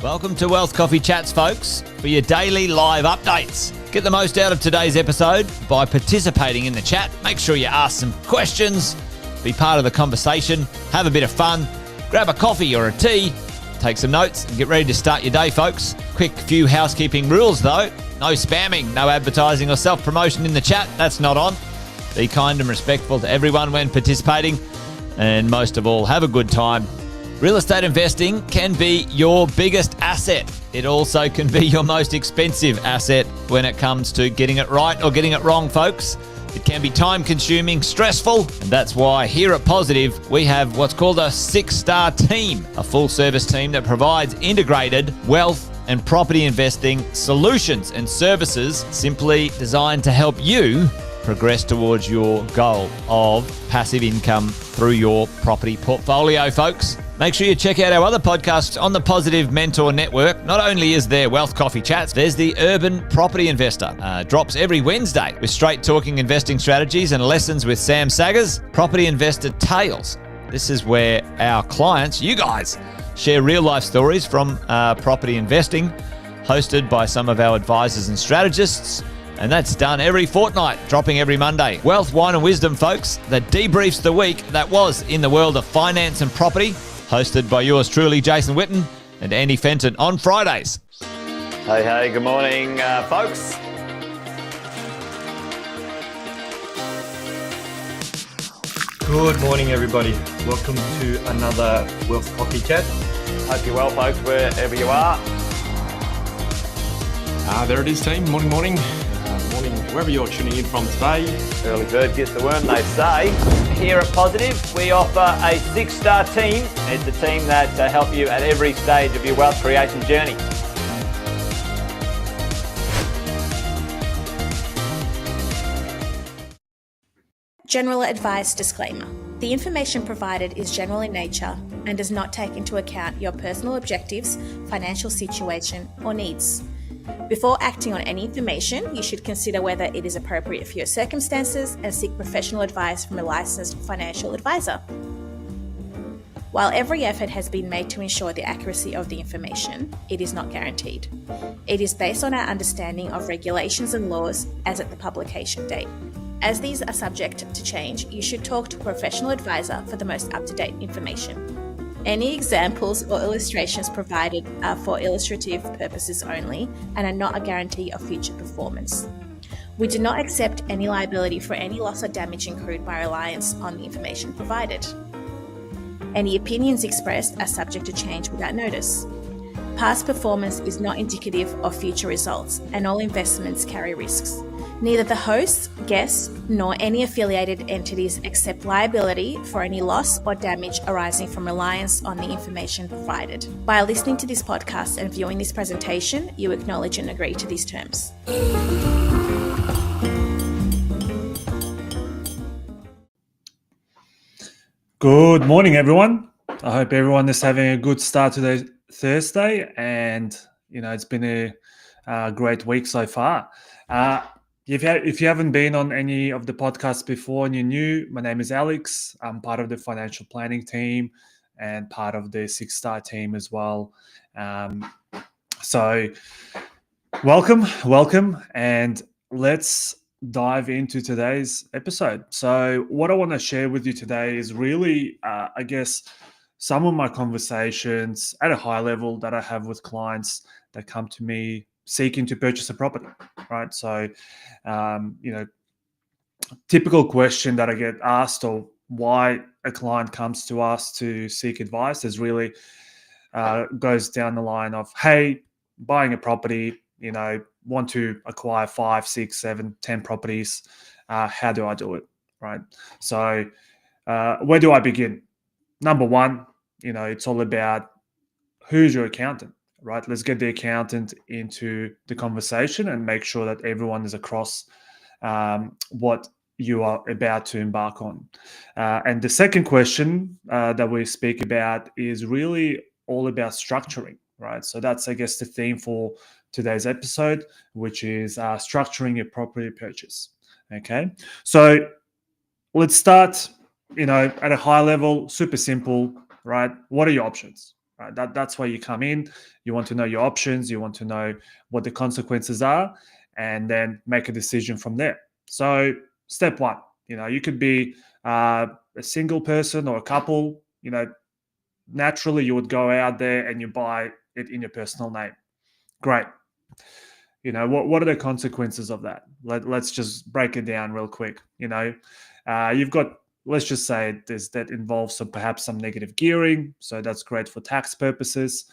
Welcome to Wealth Coffee Chats, folks, for your daily live updates. Get the most out of today's episode by participating in the chat. Make sure you ask some questions, be part of the conversation, have a bit of fun, grab a coffee or a tea, take some notes, and get ready to start your day, folks. Quick few housekeeping rules, though. No spamming, no advertising or self-promotion in the chat. That's not on. Be kind and respectful to everyone when participating. And most of all, have a good time. Real estate investing can be your biggest asset. It also can be your most expensive asset when it comes to getting it right or getting it wrong, folks. It can be time-consuming, stressful, and that's why here at Positive, we have what's called a 6-star team, a full-service team that provides integrated wealth and property investing solutions and services simply designed to help you progress towards your goal of passive income through your property portfolio, folks. Make sure you check out our other podcasts on the Positive Mentor Network. Not only is there Wealth Coffee Chats, there's the Urban Property Investor. Drops every Wednesday with straight talking investing strategies and lessons with Sam Saggers. Property Investor Tales. This is where our clients, you guys, share real life stories from property investing, hosted by some of our advisors and strategists. And that's done every fortnight, dropping every Monday. Wealth, Wine and Wisdom, folks, that debriefs the week that was in the world of finance and property, hosted by yours truly, Jason Witten and Andy Fenton on Fridays. Hey, good morning, folks. Good morning, everybody. Welcome to another Wealth Coffee Chat. Hope you're well, folks, wherever you are. There it is, team. Morning. Morning, wherever you're tuning in from today. Early bird gets the worm, they say. Here at Positive, we offer a 6-star team. It's a team that help you at every stage of your wealth creation journey. General advice disclaimer. The information provided is general in nature and does not take into account your personal objectives, financial situation, or needs. Before acting on any information, you should consider whether it is appropriate for your circumstances and seek professional advice from a licensed financial advisor. While every effort has been made to ensure the accuracy of the information, it is not guaranteed. It is based on our understanding of regulations and laws as at the publication date. As these are subject to change, you should talk to a professional advisor for the most up-to-date information. Any examples or illustrations provided are for illustrative purposes only and are not a guarantee of future performance. We do not accept any liability for any loss or damage incurred by reliance on the information provided. Any opinions expressed are subject to change without notice. Past performance is not indicative of future results, and all investments carry risks. Neither the hosts, guests, nor any affiliated entities accept liability for any loss or damage arising from reliance on the information provided. By listening to this podcast and viewing this presentation, you acknowledge and agree to these terms. Good morning, everyone. I hope everyone is having a good start today, Thursday, and it's been a great week so far. If you haven't been on any of the podcasts before and you're new, my name is Alex. I'm part of the financial planning team and part of the 6-star team as well. So welcome, and let's dive into today's episode. So what I want to share with you today is really, some of my conversations at a high level that I have with clients that come to me seeking to purchase a property, right? So, typical question that I get asked, or why a client comes to us to seek advice, is really goes down the line of, hey, buying a property, want to acquire 5, 6, 7, 10 properties. How do I do it, right? So, where do I begin? Number one, it's all about who's your accountant, right? Let's get the accountant into the conversation and make sure that everyone is across what you are about to embark on. And the second question that we speak about is really all about structuring, right? So that's, I guess, the theme for today's episode, which is structuring your property purchase. Okay, so let's start, at a high level, super simple, right? What are your options? right? That's why you come in. You want to know your options. You want to know what the consequences are, and then make a decision from there. So step one, you could be a single person or a couple. Naturally you would go out there and you buy it in your personal name. Great. What are the consequences of that? Let's just break it down real quick. You've got, let's just say that involves perhaps some negative gearing. So that's great for tax purposes.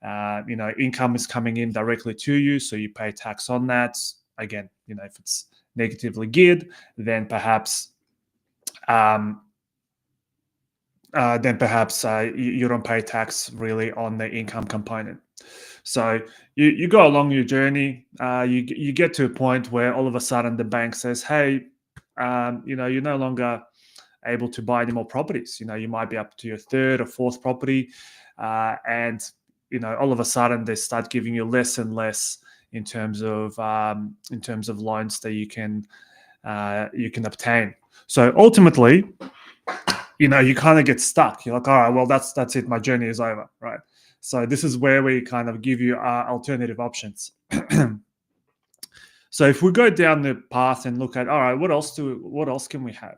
Income is coming in directly to you, so you pay tax on that. Again, if it's negatively geared, then perhaps you don't pay tax really on the income component. So you go along your journey, you get to a point where all of a sudden the bank says, hey, you're no longer able to buy any more properties. You might be up to your third or fourth property, and all of a sudden they start giving you less and less in terms of loans that you can obtain. So ultimately, you kind of get stuck. You're like, all right, well, that's it. My journey is over, right? So this is where we kind of give you alternative options. So if we go down the path and look at, all right, what else can we have?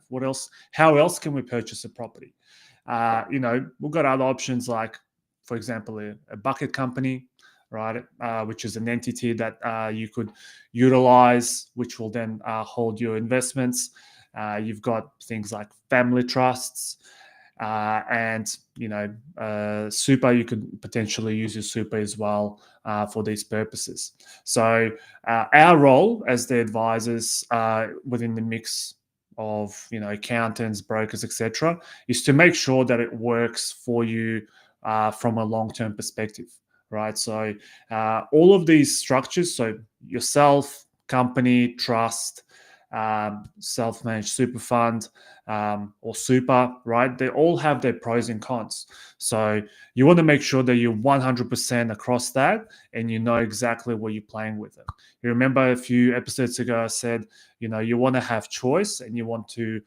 How else can we purchase a property? We've got other options like, for example, a bucket company, right? Which is an entity that you could utilize, which will then hold your investments. You've got things like family trusts, and super. You could potentially use your super as well for these purposes. So our role as the advisors within the mix of accountants, brokers, etc., is to make sure that it works for you from a long-term perspective, right? So all of these structures, so yourself, company, trust, self-managed super fund, or super, right? They all have their pros and cons. So you want to make sure that you're 100% across that and you know exactly what you're playing with it. You remember a few episodes ago I said, you want to have choice and you want to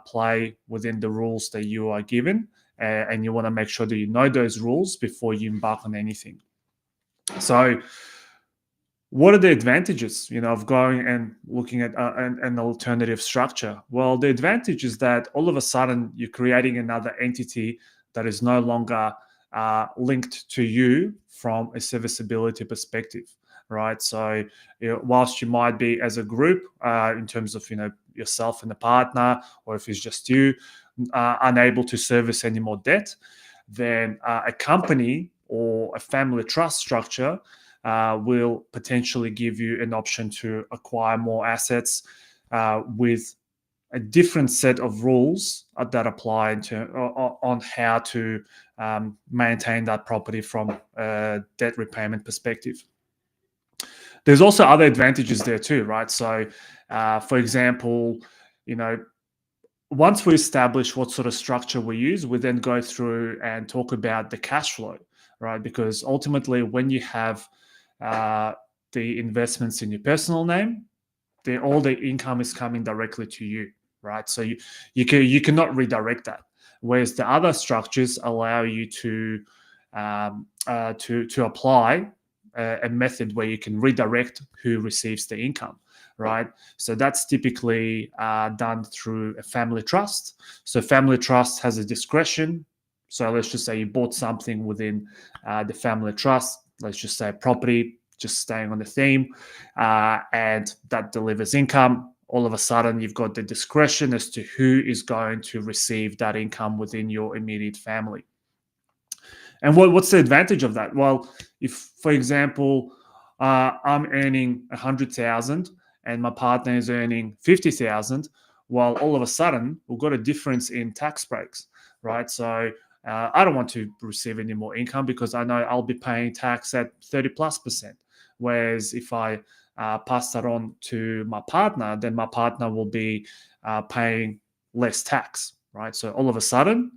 play within the rules that you are given, and you want to make sure that you know those rules before you embark on anything. So what are the advantages, of going and looking at an alternative structure? Well, the advantage is that all of a sudden you're creating another entity that is no longer linked to you from a serviceability perspective, right? So whilst you might be as a group in terms of yourself and the partner, or if it's just you, unable to service any more debt, then a company or a family trust structure will potentially give you an option to acquire more assets with a different set of rules that apply on how to maintain that property from a debt repayment perspective. There's also other advantages there too, right? So, for example, once we establish what sort of structure we use, we then go through and talk about the cash flow, right? Because ultimately, when you have the investments in your personal name, all the income is coming directly to you, right? So you cannot redirect that. Whereas the other structures allow you to apply a method where you can redirect who receives the income, right? So that's typically done through a family trust. So family trust has a discretion. So let's just say you bought something within the family trust. Let's just say property, just staying on the theme, and that delivers income. All of a sudden, you've got the discretion as to who is going to receive that income within your immediate family. And what's the advantage of that? Well, if, for example, I'm earning 100,000 and my partner is earning 50,000, well, all of a sudden, we've got a difference in tax breaks, right? So I don't want to receive any more income because I know I'll be paying tax at 30+%. Whereas if I pass that on to my partner, then my partner will be paying less tax, right? So all of a sudden,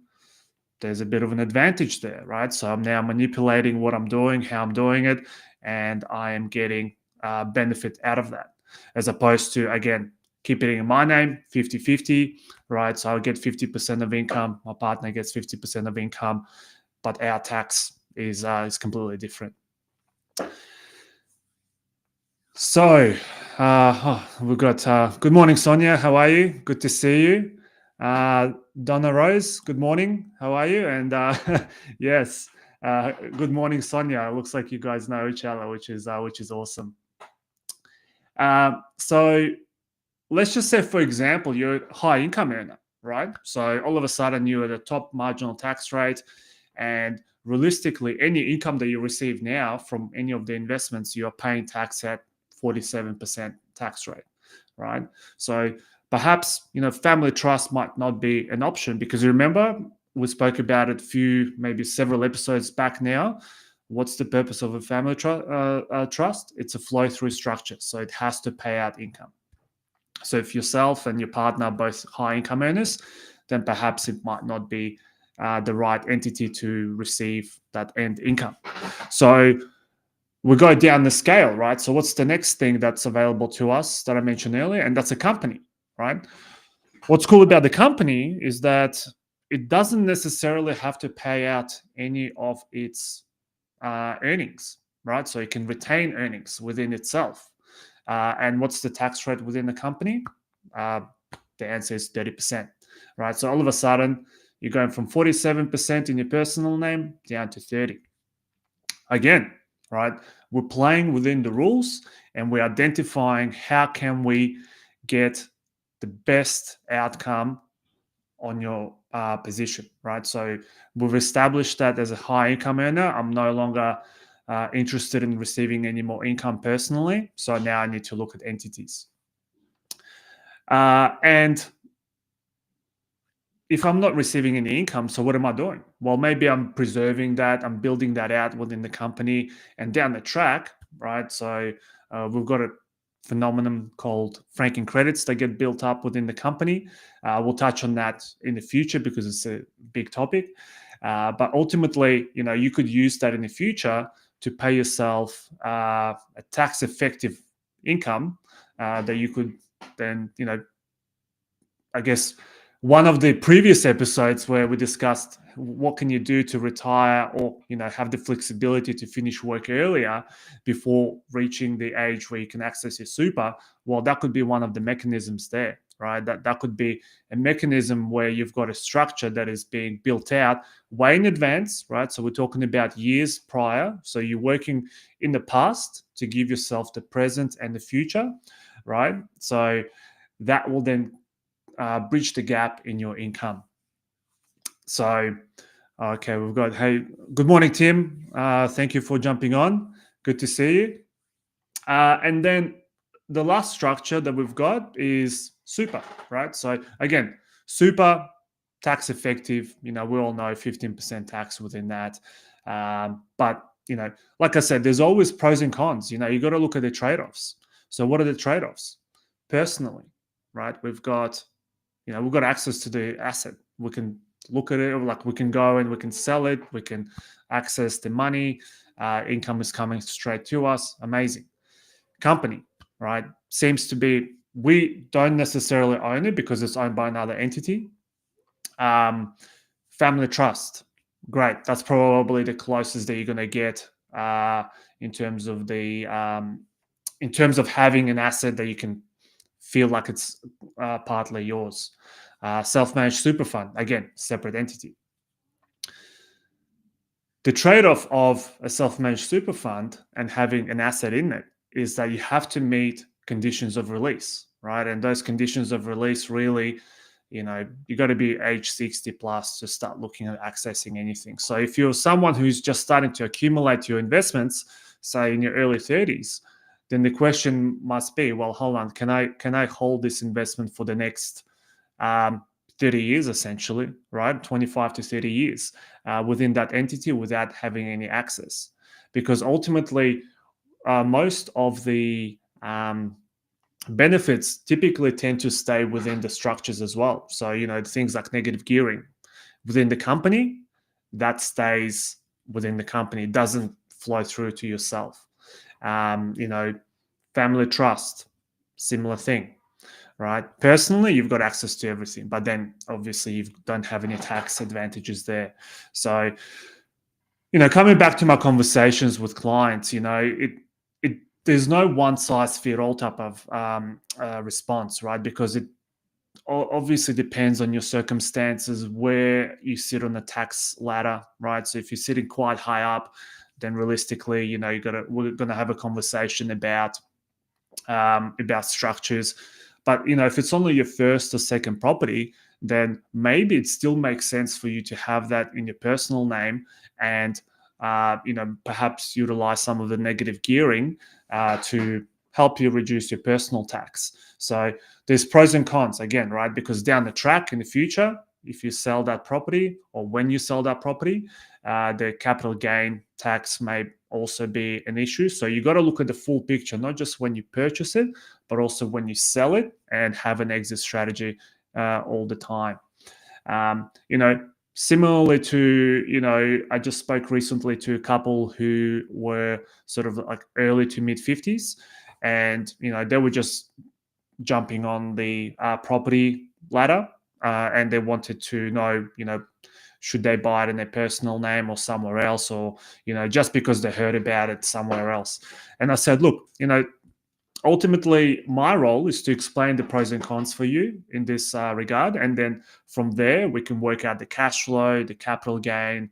there's a bit of an advantage there, right? So I'm now manipulating what I'm doing, how I'm doing it, and I am getting benefit out of that. As opposed to, again, keep it in my name, 50-50, right? So I'll get 50% of income, my partner gets 50% of income, but our tax is completely different. So we've got good morning, Sonia. How are you? Good to see you. Donna Rose, good morning. How are you? And yes, good morning, Sonia. It looks like you guys know each other, which is awesome. So let's just say, for example, you're a high income earner, right? So all of a sudden you're at a top marginal tax rate, and realistically, any income that you receive now from any of the investments, you're paying tax at 47% tax rate, right? So perhaps, family trust might not be an option, because remember, we spoke about it maybe several episodes back now. What's the purpose of a family trust? It's a flow-through structure, so it has to pay out income. So if yourself and your partner are both high income earners, then perhaps it might not be the right entity to receive that end income. So we go down the scale, right? So what's the next thing that's available to us that I mentioned earlier? And that's a company, right? What's cool about the company is that it doesn't necessarily have to pay out any of its earnings, right? So it can retain earnings within itself. And what's the tax rate within the company? The answer is 30%, right? So all of a sudden, you're going from 47% in your personal name down to 30. Again, right? We're playing within the rules, and we're identifying how can we get the best outcome on your position, right? So we've established that as a high income earner, I'm no longer interested in receiving any more income personally. So now I need to look at entities. And if I'm not receiving any income, so what am I doing? Well, maybe I'm preserving that, I'm building that out within the company, and down the track, right? So we've got a phenomenon called franking credits that get built up within the company. We'll touch on that in the future because it's a big topic. But ultimately, you could use that in the future to pay yourself a tax-effective income that you could then, I guess, one of the previous episodes where we discussed what can you do to retire or, have the flexibility to finish work earlier before reaching the age where you can access your super. Well, that could be one of the mechanisms there, right? That could be a mechanism where you've got a structure that is being built out way in advance, right? So we're talking about years prior. So you're working in the past to give yourself the present and the future, right? So that will then bridge the gap in your income. So, okay, we've got, hey, good morning, Tim. Thank you for jumping on. Good to see you. And then the last structure that we've got is super, right? So again, super tax effective. We all know 15% tax within that. But, like I said, there's always pros and cons. You got to look at the trade-offs. So what are the trade-offs? Personally, right? We've got access to the asset. We can look at it, like we can go and we can sell it. We can access the money. Income is coming straight to us. Amazing. Company, right? Seems to be, we don't necessarily own it because it's owned by another entity. Family trust. Great. That's probably the closest that you're going to get in terms of having an asset that you can feel like it's partly yours. Self-managed super fund, again, separate entity. The trade-off of a self-managed super fund and having an asset in it is that you have to meet conditions of release, right? And those conditions of release really, you got to be age 60 plus to start looking at accessing anything. So if you're someone who's just starting to accumulate your investments, say in your early 30s, then the question must be, well, hold on, can I hold this investment for the next 30 years, essentially, right? 25 to 30 years within that entity without having any access? Because ultimately, most of the benefits typically tend to stay within the structures as well. So, things like negative gearing within the company, that stays within the company. It doesn't flow through to yourself. Family trust, similar thing, right? Personally, you've got access to everything, but then obviously you don't have any tax advantages there. So Coming back to my conversations with clients, there's no one size fit all type of response, right? Because it obviously depends on your circumstances, where you sit on the tax ladder, right? So if you're sitting quite high up, then realistically, we're gonna have a conversation about structures. But if it's only your first or second property, then maybe it still makes sense for you to have that in your personal name, and perhaps utilize some of the negative gearing to help you reduce your personal tax. So there's pros and cons again, right? Because down the track in the future, if you sell that property, or when you sell that property, the capital gain tax may also be an issue. So you got to look at the full picture, not just when you purchase it, but also when you sell it, and have an exit strategy all the time. Similarly to, I just spoke recently to a couple who were sort of like early to mid 50s, and they were just jumping on the property ladder, and they wanted to know, should they buy it in their personal name or somewhere else, or just because they heard about it somewhere else. And I said, look, ultimately my role is to explain the pros and cons for you in this regard, and then from there we can work out the cash flow, the capital gain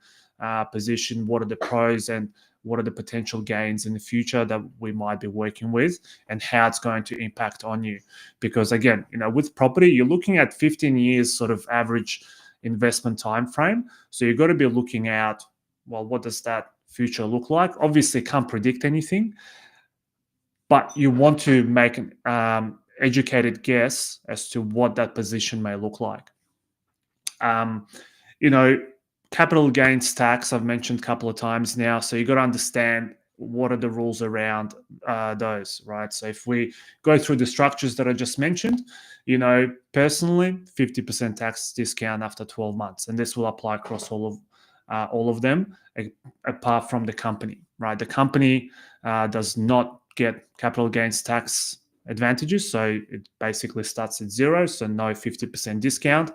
position, what are the pros and what are the potential gains in the future that we might be working with, and how it's going to impact on you. Because again, with property, you're looking at 15 years sort of average investment time frame. So you've got to be looking at, well, what does that future look like? Obviously can't predict anything, but you want to make an educated guess as to what that position may look like. Capital gains tax, I've mentioned a couple of times now. So you got to understand what are the rules around those, right? So if we go through the structures that I just mentioned, personally, 50% tax discount after 12 months. And this will apply across all of them, apart from the company, right? The company does not get capital gains tax advantages. So it basically starts at zero. So no 50% discount.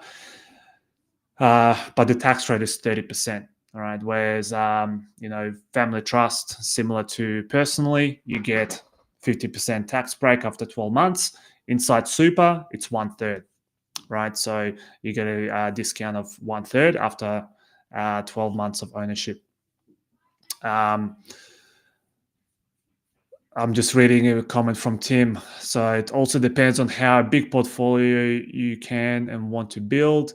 But the tax rate is 30%. All right. Whereas, family trust, similar to personally, you get 50% tax break after 12 months. Inside super, it's 1/3. Right. So you get a discount of 1/3 after 12 months of ownership. I'm just reading a comment from Tim. So it also depends on how big portfolio you can and want to build.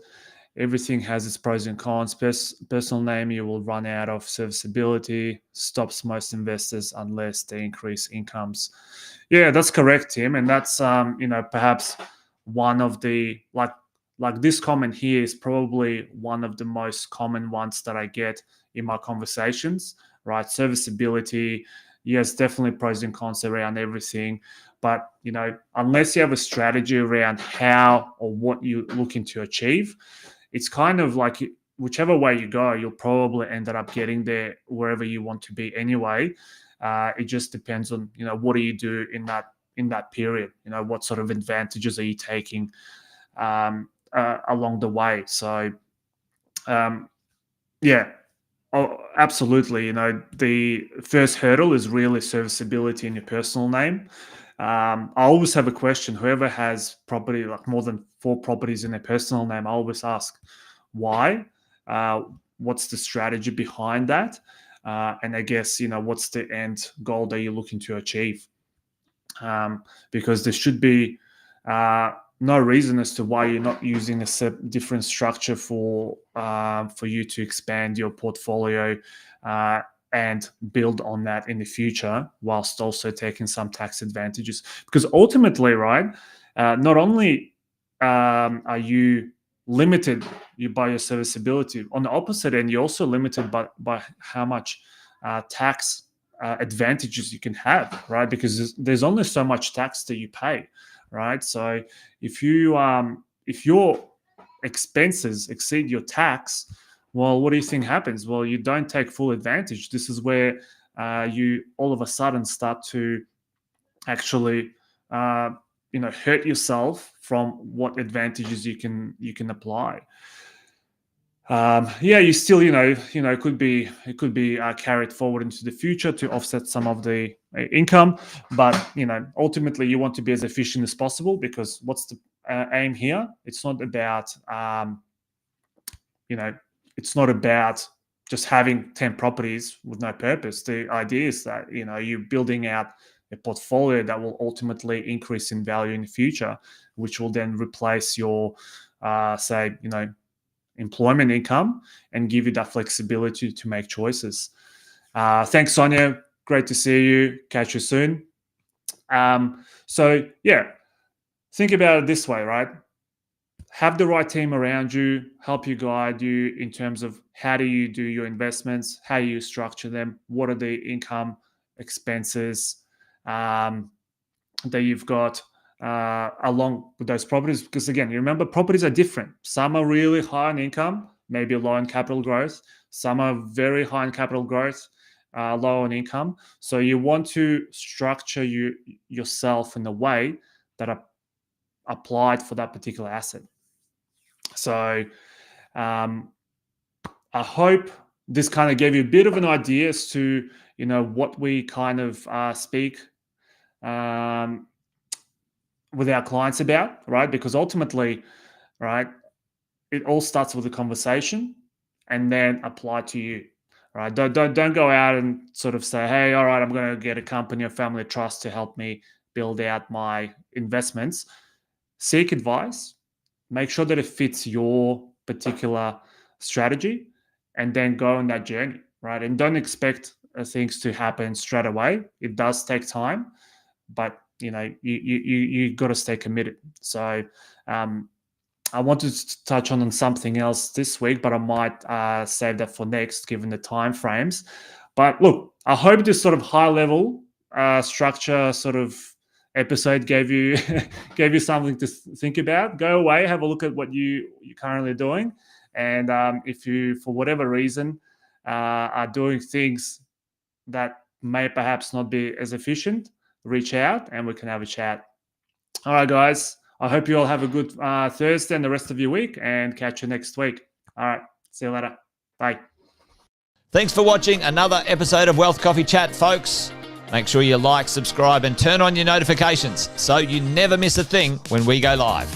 Everything has its pros and cons. Personal name, you will run out of serviceability, stops most investors unless they increase incomes. Yeah, that's correct, Tim. And that's, perhaps one of the, like this comment here is probably one of the most common ones that I get in my conversations, right? Serviceability, yes, definitely pros and cons around everything. But, unless you have a strategy around how or what you're looking to achieve, it's kind of like whichever way you go, you'll probably end up getting there wherever you want to be anyway. It just depends on, what do you do in that period? What sort of advantages are you taking along the way? So, yeah. Oh, absolutely. The first hurdle is really serviceability in your personal name. I always have a question. Whoever has property, like more than 4 properties in their personal name, I always ask why. What's the strategy behind that? And I guess, what's the end goal that you're looking to achieve? Because there should be no reason as to why you're not using a different structure for you to expand your portfolio and build on that in the future, whilst also taking some tax advantages. Because ultimately, right, not only are you limited by your serviceability, on the opposite end, you're also limited by how much tax advantages you can have, right? Because there's only so much tax that you pay, right? So if your expenses exceed your tax, well, what do you think happens? Well, you don't take full advantage. This is where you all of a sudden start to actually hurt yourself from what advantages you can apply. you still, it could be carried forward into the future to offset some of the income, but ultimately you want to be as efficient as possible, because what's the aim here? It's not about, it's not about just having 10 properties with no purpose. The idea is that you're building out a portfolio that will ultimately increase in value in the future, which will then replace your, employment income and give you that flexibility to make choices. Thanks, Sonia. Great to see you. Catch you soon. Think about it this way, right? Have the right team around you, help you, guide you in terms of how do you do your investments, how you structure them, what are the income, expenses that you've got along with those properties. Because again, you remember, properties are different. Some are really high in income, maybe low in capital growth. Some are very high in capital growth, low in income. So you want to structure yourself in a way that are applied for that particular asset. So I hope this kind of gave you a bit of an idea as to what we kind of speak with our clients about, right? Because ultimately, right, it all starts with a conversation and then apply to you, right? Don't go out and sort of say, hey, all right, I'm going to get a company or family trust to help me build out my investments. Seek advice, make sure that it fits your particular strategy, and then go on that journey, right? And don't expect things to happen straight away. It does take time, but you got to stay committed. So I wanted to touch on something else this week, but I might save that for next, given the time frames. But look, I hope this sort of high level structure sort of episode gave you something to think about. Go away, have a look at what you're currently doing, and if you, for whatever reason, are doing things that may perhaps not be as efficient, reach out and we can have a chat. All right, guys, I hope you all have a good Thursday and the rest of your week, and catch you next week. All right, see you later. Bye. Thanks for watching another episode of Wealth Coffee Chat, folks. Make sure you like, subscribe, and turn on your notifications so you never miss a thing when we go live.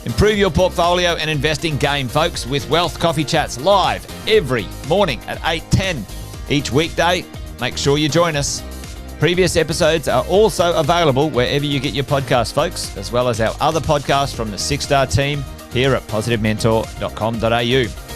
Improve your portfolio and investing game, folks, with Wealth Coffee Chats live every morning at 8:10 each weekday. Make sure you join us. Previous episodes are also available wherever you get your podcasts, folks, as well as our other podcasts from the 6-Star team here at positivementor.com.au.